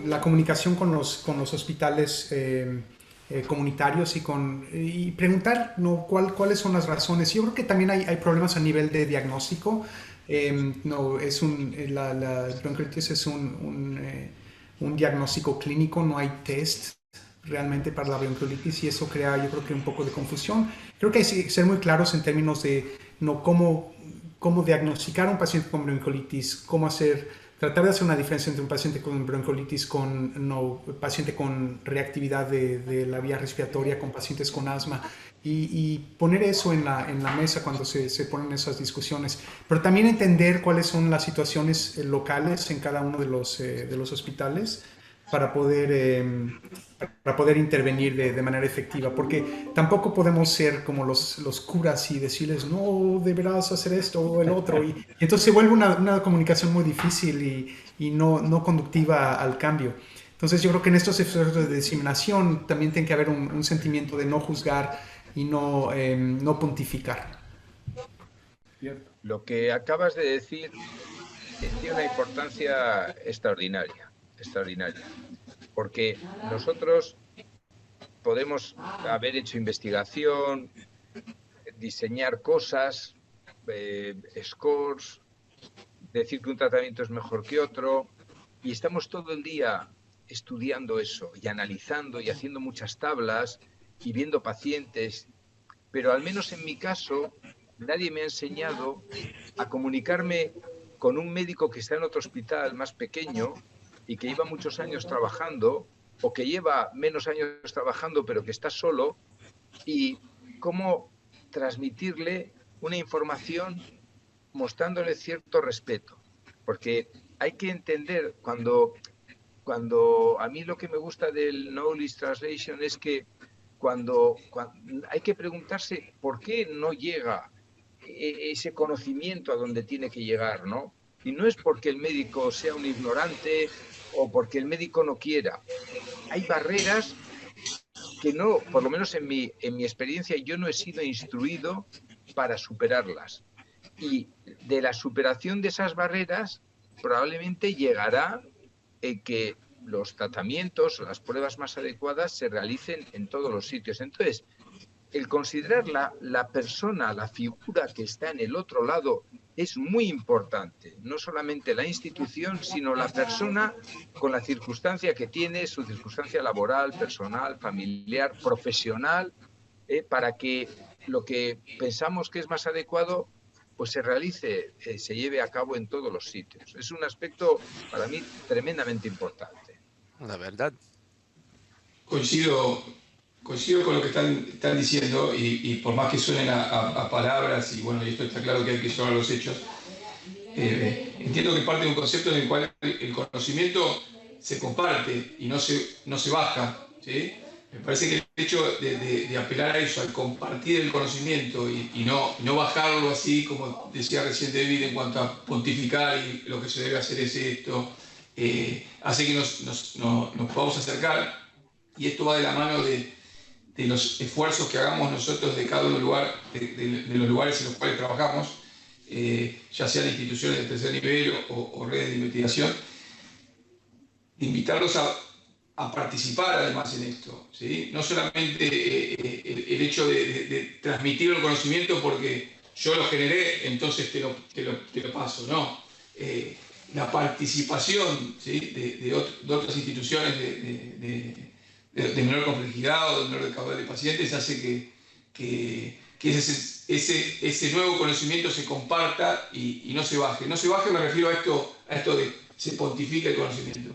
la comunicación con los hospitales comunitarios y preguntar, ¿no?, cuáles son las razones. Yo creo que también hay problemas a nivel de diagnóstico. La bronquiolitis es un diagnóstico clínico, no hay test realmente para la bronquiolitis y eso crea, yo creo que un poco de confusión. Creo que hay que ser muy claros en términos de cómo diagnosticar a un paciente con bronquiolitis, tratar de hacer una diferencia entre un paciente con bronquiolitis con paciente con reactividad de la vía respiratoria, con pacientes con asma y poner eso en la mesa cuando se ponen esas discusiones, pero también entender cuáles son las situaciones locales en cada uno de los hospitales para poder intervenir de manera efectiva, porque tampoco podemos ser como los curas y decirles, no, deberás hacer esto o el otro, y entonces se vuelve una comunicación muy difícil y no conductiva al cambio. Entonces yo creo que en estos esfuerzos de diseminación también tiene que haber un sentimiento de no juzgar y no pontificar. Lo que acabas de decir tiene una importancia extraordinaria, porque nosotros podemos haber hecho investigación, diseñar cosas, scores, decir que un tratamiento es mejor que otro, y estamos todo el día estudiando eso y analizando y haciendo muchas tablas y viendo pacientes, pero al menos en mi caso nadie me ha enseñado a comunicarme con un médico que está en otro hospital más pequeño y que lleva muchos años trabajando, o que lleva menos años trabajando pero que está solo, y cómo transmitirle una información mostrándole cierto respeto. Porque hay que entender, cuando a mí lo que me gusta del Knowledge Translation es que cuando hay que preguntarse por qué no llega ese conocimiento a donde tiene que llegar, ¿no? Y no es porque el médico sea un ignorante o porque el médico no quiera. Hay barreras que no, por lo menos en mi experiencia, yo no he sido instruido para superarlas. Y de la superación de esas barreras probablemente llegará que los tratamientos o las pruebas más adecuadas se realicen en todos los sitios. Entonces, el considerar la persona, la figura que está en el otro lado, es muy importante. No solamente la institución, sino la persona con la circunstancia que tiene, su circunstancia laboral, personal, familiar, profesional, para que lo que pensamos que es más adecuado pues se realice, se lleve a cabo en todos los sitios. Es un aspecto para mí tremendamente importante. La verdad. Coincido con lo que están diciendo, y por más que suenen a palabras, y bueno, y esto está claro que hay que llevar a los hechos, entiendo que parte de un concepto en el cual el conocimiento se comparte y no se baja, ¿sí? Me parece que el hecho de apelar a eso, al compartir el conocimiento y no bajarlo así, como decía recién David, en cuanto a pontificar y lo que se debe hacer es esto, hace que nos podamos acercar, y esto va de la mano de los esfuerzos que hagamos nosotros de cada uno de los lugares en los cuales trabajamos, ya sean instituciones de tercer nivel o redes de investigación, de invitarlos a participar además en esto, ¿sí? No solamente el hecho de transmitir el conocimiento porque yo lo generé, entonces te lo paso, no. La participación, ¿sí? de otras instituciones de menor complejidad o de menor caudal de pacientes hace que ese nuevo conocimiento se comparta y no se baje. No se baje, me refiero a esto de se pontifica el conocimiento.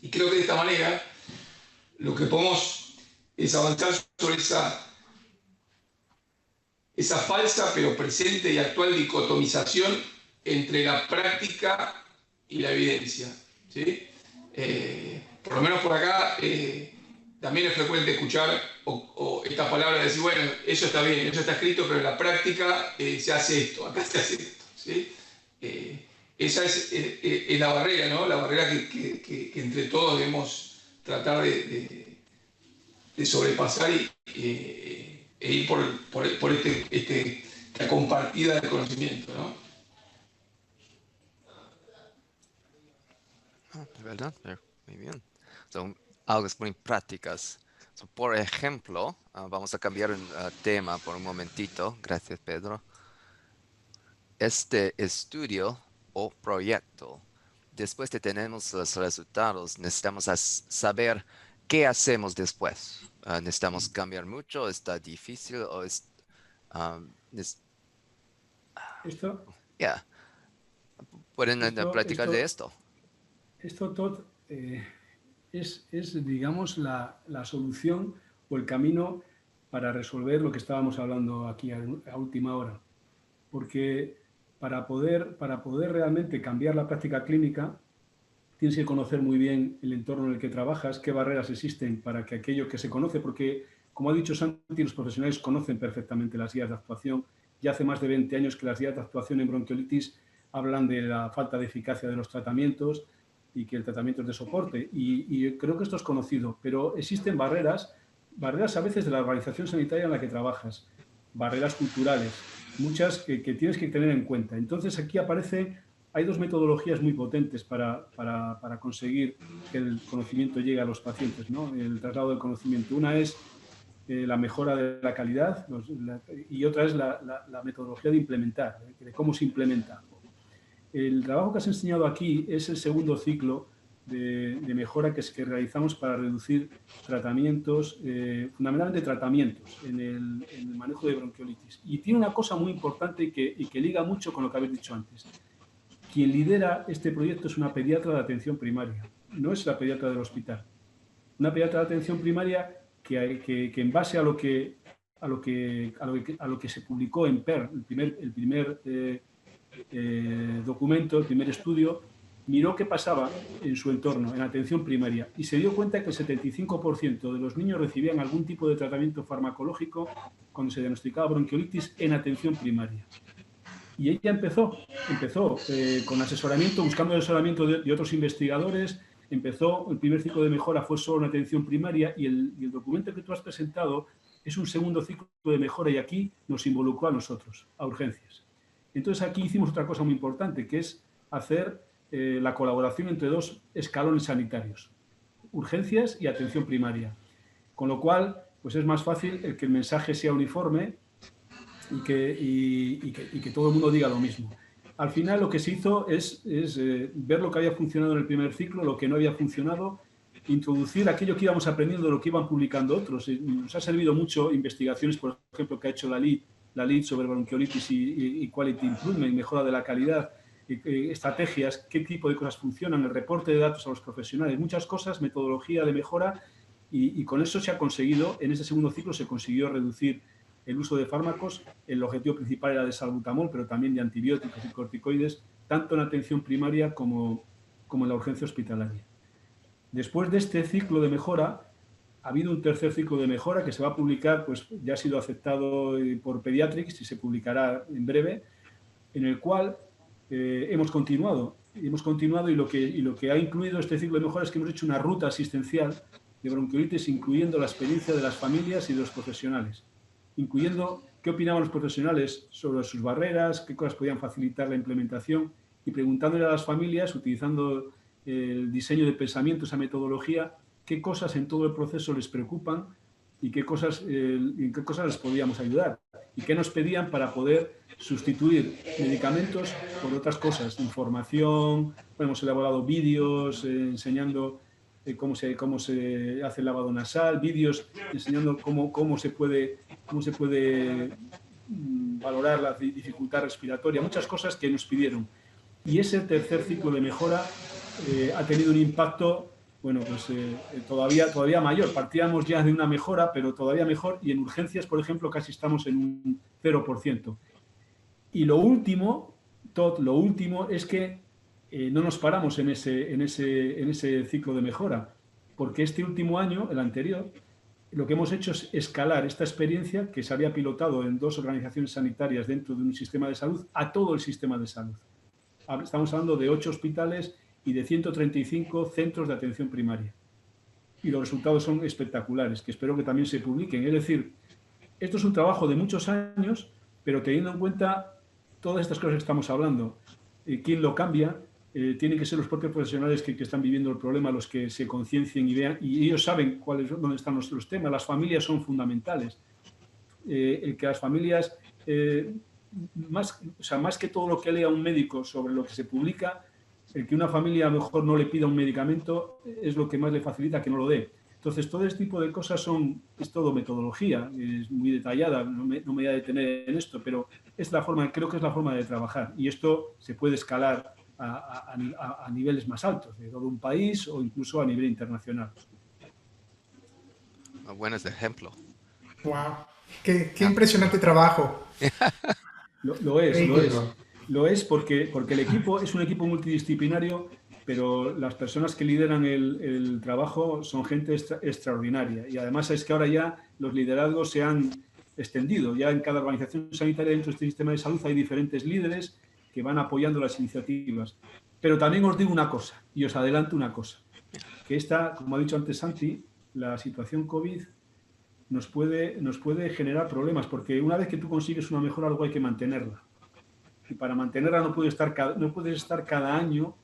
Y creo que de esta manera lo que podemos es avanzar sobre esa falsa pero presente y actual dicotomización entre la práctica y la evidencia, ¿sí? Por lo menos por acá también es frecuente escuchar estas palabras de decir, bueno, eso está bien, eso está escrito, pero en la práctica se hace esto, acá se hace esto, ¿sí? Esa es la barrera, ¿no? La barrera que entre todos debemos tratar de sobrepasar e ir por esta compartida del conocimiento, ¿no? ¿Verdad? Muy bien. Son algo muy prácticas. Por ejemplo, vamos a cambiar un tema por un momentito. Gracias, Pedro. Este estudio o proyecto, después de tener los resultados, necesitamos saber qué hacemos después. ¿Necesitamos cambiar mucho? ¿Está difícil? ¿O es, ¿Esto? Yeah. ¿Pueden platicar de esto? Esto, Todd, es digamos, la solución o el camino para resolver lo que estábamos hablando aquí a última hora. Porque para poder realmente cambiar la práctica clínica, tienes que conocer muy bien el entorno en el que trabajas, qué barreras existen para que aquello que se conoce, porque, como ha dicho Santi, los profesionales conocen perfectamente las guías de actuación. Ya hace más de 20 años que las guías de actuación en bronquiolitis hablan de la falta de eficacia de los tratamientos y que el tratamiento es de soporte. Y creo que esto es conocido, pero existen barreras a veces de la organización sanitaria en la que trabajas, barreras culturales, muchas que tienes que tener en cuenta. Entonces, aquí hay dos metodologías muy potentes para conseguir que el conocimiento llegue a los pacientes, ¿no? El traslado del conocimiento. Una es la mejora de la calidad y otra es la metodología de implementar, de cómo se implementa. El trabajo que has enseñado aquí es el segundo ciclo de mejora que realizamos para reducir tratamientos, fundamentalmente tratamientos en el manejo de bronquiolitis. Y tiene una cosa muy importante y que liga mucho con lo que habéis dicho antes. Quien lidera este proyecto es una pediatra de atención primaria, no es la pediatra del hospital. Una pediatra de atención primaria que en base a lo que se publicó en PER, el primer documento, el primer estudio, miró qué pasaba en su entorno, en atención primaria, y se dio cuenta que el 75% de los niños recibían algún tipo de tratamiento farmacológico cuando se diagnosticaba bronquiolitis en atención primaria. Y ella empezó con asesoramiento, buscando el asesoramiento de otros investigadores. Empezó, el primer ciclo de mejora fue solo en atención primaria, y el documento que tú has presentado es un segundo ciclo de mejora, y aquí nos involucró a nosotros, a urgencias. Entonces aquí hicimos otra cosa muy importante, que es hacer la colaboración entre dos escalones sanitarios, urgencias y atención primaria. Con lo cual, pues es más fácil el que el mensaje sea uniforme y que todo el mundo diga lo mismo. Al final lo que se hizo es ver lo que había funcionado en el primer ciclo, lo que no había funcionado, introducir aquello que íbamos aprendiendo de lo que iban publicando otros. Nos ha servido mucho investigaciones, por ejemplo, que ha hecho la LID sobre bronquiolitis y quality improvement, mejora de la calidad, estrategias, qué tipo de cosas funcionan, el reporte de datos a los profesionales, muchas cosas, metodología de mejora, y con eso se ha conseguido, en ese segundo ciclo se consiguió reducir el uso de fármacos. El objetivo principal era de salbutamol, pero también de antibióticos y corticoides, tanto en atención primaria como en la urgencia hospitalaria. Después de este ciclo de mejora, ha habido un tercer ciclo de mejora que se va a publicar, pues ya ha sido aceptado por Pediatrics y se publicará en breve, en el cual hemos continuado y lo que ha incluido este ciclo de mejora es que hemos hecho una ruta asistencial de bronquiolitis, incluyendo la experiencia de las familias y de los profesionales, incluyendo qué opinaban los profesionales sobre sus barreras, qué cosas podían facilitar la implementación, y preguntándole a las familias, utilizando el diseño de pensamiento, esa metodología, qué cosas en todo el proceso les preocupan y en qué cosas les podíamos ayudar y qué nos pedían para poder sustituir medicamentos por otras cosas, información. Hemos elaborado vídeos enseñando cómo se hace el lavado nasal, vídeos enseñando cómo se puede valorar la dificultad respiratoria, muchas cosas que nos pidieron. Y ese tercer ciclo de mejora ha tenido un impacto, bueno, pues todavía mayor. Partíamos ya de una mejora, pero todavía mejor, y en urgencias, por ejemplo, casi estamos en un 0%. Y lo último es que no nos paramos en ese ciclo de mejora, porque este último año, el anterior, lo que hemos hecho es escalar esta experiencia que se había pilotado en 2 organizaciones sanitarias dentro de un sistema de salud a todo el sistema de salud. Estamos hablando de 8 hospitales y de 135 centros de atención primaria. Y los resultados son espectaculares, que espero que también se publiquen. Es decir, esto es un trabajo de muchos años, pero teniendo en cuenta todas estas cosas que estamos hablando. ¿Quién lo cambia? Tienen que ser los propios profesionales que están viviendo el problema los que se conciencien y vean, y ellos saben dónde están los temas. Las familias son fundamentales. El que las familias, más que todo lo que lea un médico sobre lo que se publica, el que una familia a lo mejor no le pida un medicamento es lo que más le facilita que no lo dé. Entonces, todo este tipo de cosas es todo metodología, es muy detallada, no me voy a detener en esto, pero creo que es la forma de trabajar, y esto se puede escalar a niveles más altos, de todo un país o incluso a nivel internacional. Un buen ejemplo. ¡Wow! ¡Qué impresionante trabajo! Lo es porque el equipo es un equipo multidisciplinario, pero las personas que lideran el trabajo son gente extraordinaria. Y además es que ahora ya los liderazgos se han extendido. Ya en cada organización sanitaria dentro de este sistema de salud hay diferentes líderes que van apoyando las iniciativas. Pero también os digo una cosa, y os adelanto una cosa, que como ha dicho antes Santi, la situación COVID nos puede generar problemas, porque una vez que tú consigues una mejora, algo hay que mantenerla. Y para mantenerla no puedes estar cada año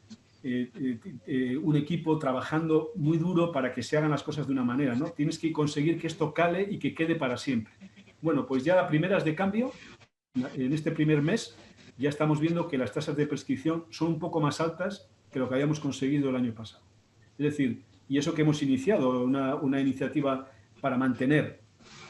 un equipo trabajando muy duro para que se hagan las cosas de una manera, ¿no? Tienes que conseguir que esto cale y que quede para siempre. Bueno, pues ya las primeras de cambio, en este primer mes, ya estamos viendo que las tasas de prescripción son un poco más altas que lo que habíamos conseguido el año pasado. Es decir, y eso que hemos iniciado, una iniciativa para mantener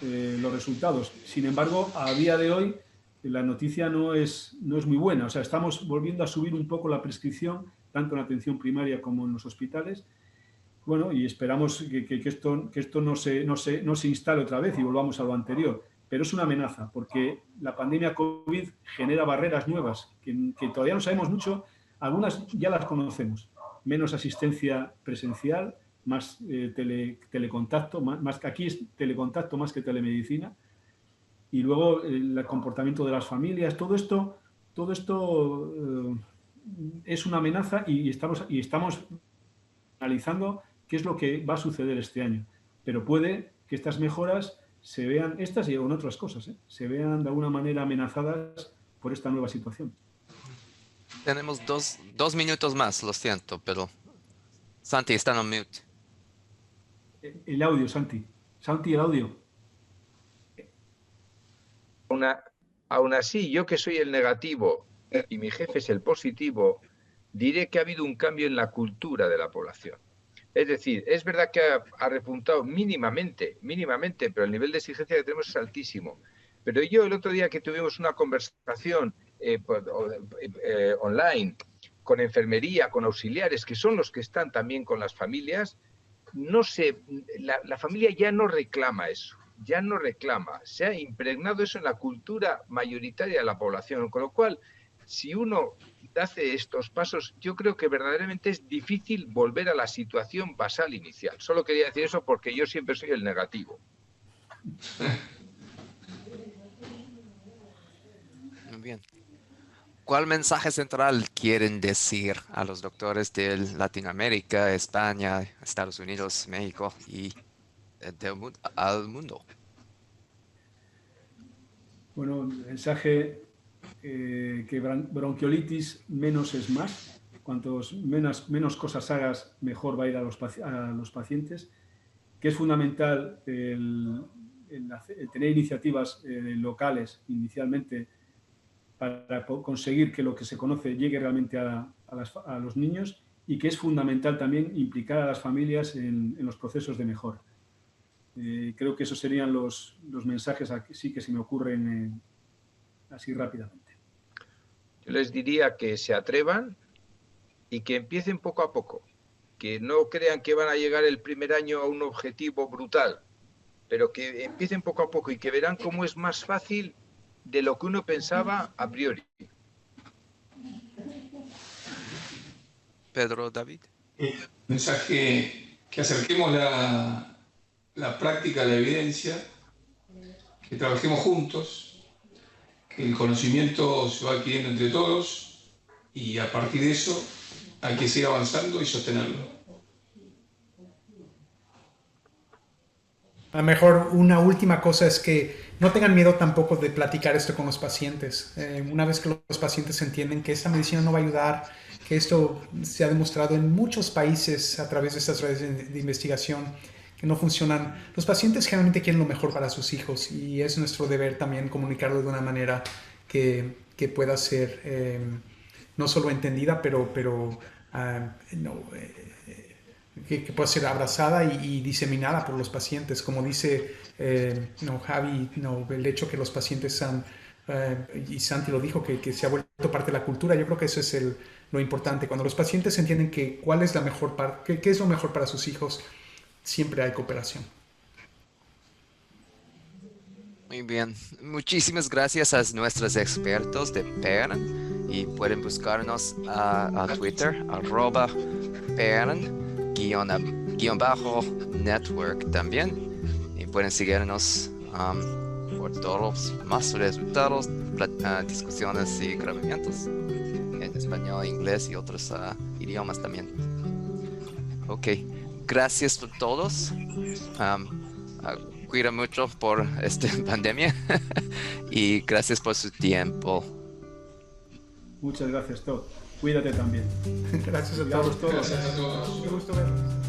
los resultados. Sin embargo, a día de hoy la noticia no es muy buena. O sea, estamos volviendo a subir un poco la prescripción, tanto en la atención primaria como en los hospitales. Bueno, y esperamos que esto no se instale otra vez y volvamos a lo anterior. Pero es una amenaza, porque la pandemia COVID genera barreras nuevas que todavía no sabemos mucho. Algunas ya las conocemos. Menos asistencia presencial, más telecontacto, más que aquí es telecontacto más que telemedicina. Y luego el comportamiento de las familias, todo esto es una amenaza y estamos analizando qué es lo que va a suceder este año. Pero puede que estas mejoras se vean, estas y en otras cosas, se vean de alguna manera amenazadas por esta nueva situación. Tenemos dos minutos más, lo siento, pero Santi está en mute. El audio, Santi. Santi, el audio. Aún así, yo que soy el negativo y mi jefe es el positivo, diré que ha habido un cambio en la cultura de la población. Es decir, es verdad que ha repuntado mínimamente, pero el nivel de exigencia que tenemos es altísimo. Pero yo el otro día que tuvimos una conversación online con enfermería, con auxiliares, que son los que están también con las familias, la familia ya no reclama eso. Ya no reclama, se ha impregnado eso en la cultura mayoritaria de la población, con lo cual, si uno hace estos pasos, yo creo que verdaderamente es difícil volver a la situación basal inicial. Solo quería decir eso porque yo siempre soy el negativo. Muy bien. ¿Cuál mensaje central quieren decir a los doctores de Latinoamérica, España, Estados Unidos, México y al mundo? Bueno, el mensaje que bronquiolitis menos es más. Cuantos menos cosas hagas, mejor va a ir a los pacientes. Que es fundamental el tener iniciativas locales inicialmente para conseguir que lo que se conoce llegue realmente a los niños, y que es fundamental también implicar a las familias en los procesos de mejora. Creo que esos serían los mensajes sí que se me ocurren así rápidamente. Yo les diría que se atrevan y que empiecen poco a poco, que no crean que van a llegar el primer año a un objetivo brutal, pero que empiecen poco a poco y que verán cómo es más fácil de lo que uno pensaba a priori. Pedro, David. Mensaje que acerquemos la práctica a la evidencia, que trabajemos juntos, que el conocimiento se va adquiriendo entre todos y a partir de eso hay que seguir avanzando y sostenerlo. A lo mejor una última cosa es que no tengan miedo tampoco de platicar esto con los pacientes. Una vez que los pacientes entienden que esta medicina no va a ayudar, que esto se ha demostrado en muchos países a través de estas redes de investigación que no funcionan, los pacientes generalmente quieren lo mejor para sus hijos y es nuestro deber también comunicarlo de una manera que pueda ser no solo entendida, pero que pueda ser abrazada y diseminada por los pacientes. Como dice Javi, el hecho que los pacientes y Santi lo dijo, que se ha vuelto parte de la cultura, yo creo que eso es lo importante. Cuando los pacientes entienden cuál es la mejor parte, qué es lo mejor para sus hijos, siempre hay cooperación. Muy bien. Muchísimas gracias a nuestros expertos de PERN, y pueden buscarnos a Twitter, @PERN_network también, y pueden seguirnos por todos más resultados, discusiones y grabamientos en español, inglés y otros idiomas también. Ok, gracias a todos. Cuida mucho por esta pandemia y gracias por su tiempo. Muchas gracias, Todd. Cuídate también. Gracias a todos. Gracias a todos. Qué gusto verlos.